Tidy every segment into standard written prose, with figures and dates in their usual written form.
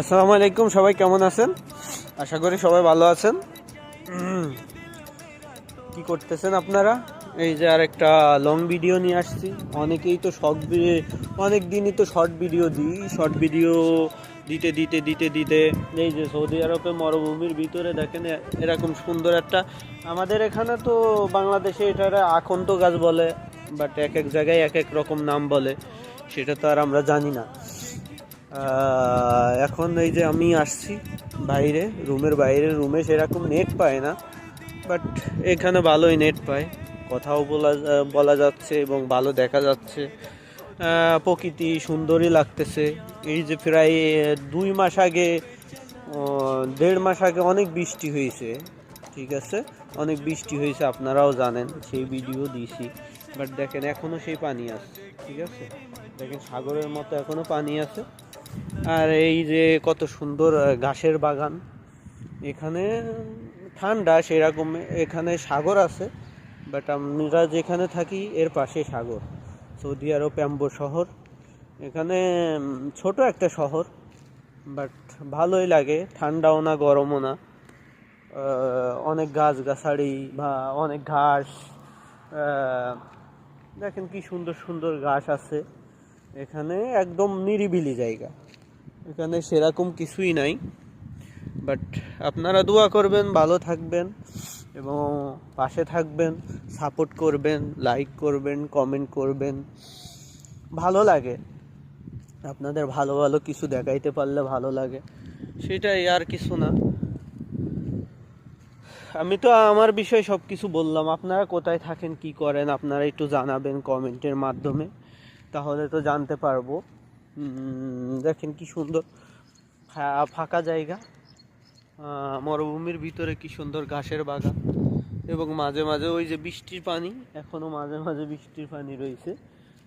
আসসালামু আলাইকুম, সবাই কেমন আছেন? আশা করি সবাই ভালো আছেন। কি করতেছেন আপনারা? এই যে আর একটা লং ভিডিও নিয়ে আসছি। অনেকেই তো অনেক দিনই তো শর্ট ভিডিও দিই। শর্ট ভিডিও দিতে দিতে দিতে দিতে এই যে সৌদি আরবে মরুভূমির ভিতরে দেখেন এরকম সুন্দর একটা, আমাদের এখানে তো বাংলাদেশে এটার আকন্দ গাছ বলে, বাট এক এক জায়গায় এক এক রকম নাম বলে, সেটা তো আর আমরা জানি না। এখন এই যে আমি আসছি বাইরে, রুমে সেরকম নেট পায় না, বাট এখানে ভালোই নেট পায়, কথাও বলা যাচ্ছে এবং ভালো দেখা যাচ্ছে। প্রকৃতি সুন্দরই লাগতেছে। এই যে প্রায় 2 মাস আগে, 1.5 মাস আগে অনেক বৃষ্টি হয়েছে, ঠিক আছে, অনেক বৃষ্টি হয়েছে, আপনারাও জানেন, সেই ভিডিও দিয়েছি। বাট দেখেন এখনও সেই পানি আছে, ঠিক আছে, দেখেন সাগরের মতো এখনও পানি আছে। আর এই যে কত সুন্দর ঘাসের বাগান, এখানে ঠান্ডা সেরকম, এখানে সাগর আছে, বাট আমরা যেখানে থাকি এর পাশে সাগর, সৌদি আরব প্যাম্বো শহর। এখানে ছোট একটা শহর, বাট ভালোই লাগে, ঠান্ডাও না গরমও না। অনেক গাছগাছালি বা অনেক ঘাস, দেখেন কি সুন্দর সুন্দর ঘাস আছে এখানে, একদম নিরিবিলি জায়গা, এখানে সেরকম কিছুই নাই। বাট আপনারা দোয়া করবেন, ভালো থাকবেন এবং পাশে থাকবেন, সাপোর্ট করবেন, লাইক করবেন, কমেন্ট করবেন। ভালো লাগে আপনাদের ভালো ভালো কিছু দেখাইতে পারলে, ভালো লাগে, সেটাই, আর কিছু না। আমি তো আমার বিষয়ে সব কিছু বললাম, আপনারা কোথায় থাকেন, কি করেন, আপনারা একটু জানাবেন কমেন্টের মাধ্যমে, তাহলে তো জানতে পারবো। দেখেন কি সুন্দর ফাঁকা জায়গা, মরুভূমির ভিতরে কি সুন্দর ঘাসের বাগান, এবং মাঝে মাঝে ওই যে বৃষ্টির পানি, এখনও মাঝে মাঝে বৃষ্টির পানি রয়েছে।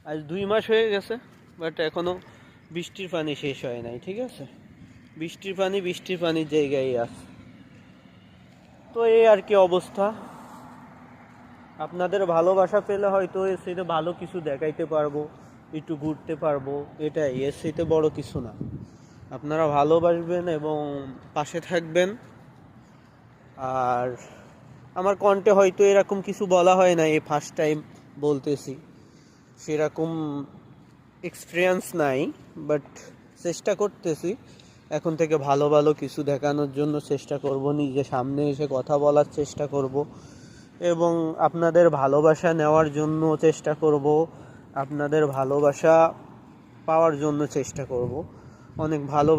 আজ 2 মাস হয়ে গেছে, বাট এখনও বৃষ্টির পানি শেষ হয় নাই, ঠিক আছে, বৃষ্টির পানির জায়গায় আছে। তো এই আর কি অবস্থা। আপনাদের ভালোবাসা পেলে হয়তো এর সাথে ভালো কিছু দেখাইতে পারবো, একটু ঘুরতে পারবো, এটাই, এর সাথে বড় কিছু না। আপনারা ভালোবাসবেন এবং পাশে থাকবেন। আর আমার কণ্ঠে হয়তো এরকম কিছু বলা হয় না, এই ফার্স্ট টাইম বলতেছি, সেরকম এক্সপিরিয়েন্স নাই, বাট চেষ্টা করতেছি এখন থেকে ভালো ভালো কিছু দেখানোর জন্য চেষ্টা করব, নিজে সামনে এসে কথা বলার চেষ্টা করব এবং আপনাদের ভালোবাসা নেওয়ার জন্য চেষ্টা করব, আপনাদের ভালোবাসা পাওয়ার জন্য চেষ্টা করব। অনেক ভালো